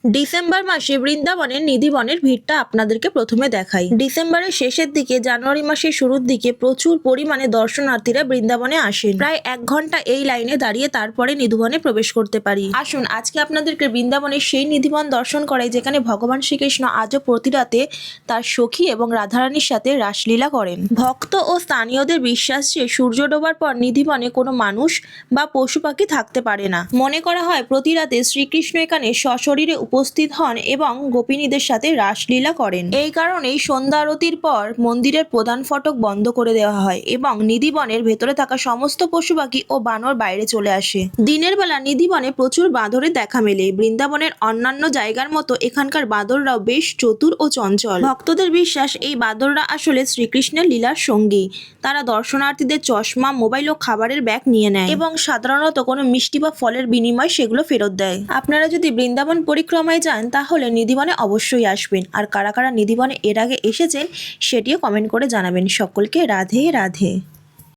December মাসে বৃন্দাবনের নিধিবনের ভিড়টা আপনাদেরকে প্রথমে দেখাই। ডিসেম্বরের শেষের দিকে জানুয়ারি মাসের শুরুর দিকে প্রচুর পরিমাণে দর্শনার্থীরা বৃন্দাবনে আসেন। প্রায় 1 ঘন্টা এই লাইনে দাঁড়িয়ে তারপরে নিধিবনে প্রবেশ করতে পারি। আসুন আজকে আপনাদেরকে বৃন্দাবনের সেই নিধিবন দর্শন করাই যেখানে ভগবান শ্রীকৃষ্ণ আজও প্রতি রাতে তার সখী এবং রাধারানীর সাথে রাসলীলা করেন। ভক্ত ও স্থানীয়দের বিশ্বাস যে সূর্য ডোবার পর নিধিবনে কোনো মানুষ বা পশু পাখি থাকতে পারে না। মনে করা হয় প্রতি রাতে শ্রীকৃষ্ণ এখানে সশরীরে উপস্থিত হন এবং গোপিনীদের সাথে রাসলীলা করেন। এই কারণেই সন্ধ্যা আরতির পর মন্দিরের প্রধান ফটক বন্ধ করে দেওয়া হয় এবং নিধিবনের ভেতরে থাকা সমস্ত পশু পাখি ও বানর বাইরে চলে আসে। দিনের বেলা নিধিবনে প্রচুর বাঁদরের দেখা মেলে। বৃন্দাবনের অন্যান্য জায়গার মতো এখানকার বাঁদররাও বেশ চতুর ও চঞ্চল। ভক্তদের বিশ্বাস এই বাঁদররা আসলে শ্রীকৃষ্ণের লীলার সঙ্গী। তারা দর্শনার্থীদের চশমা, মোবাইল ও খাবারের ব্যাগ নিয়ে নেয় এবং সাধারণত কোনো মিষ্টি বা ফলের বিনিময়ে সেগুলো ফেরত দেয়। আপনারা যদি বৃন্দাবন পরিক্রমায় যান তাহলে নিধিবনে অবশ্যই আসবেন। আর কারা কারা নিধিবনে এর আগে এসেছেন সেটিও কমেন্ট করে জানাবেন। সকলকে রাধে রাধে।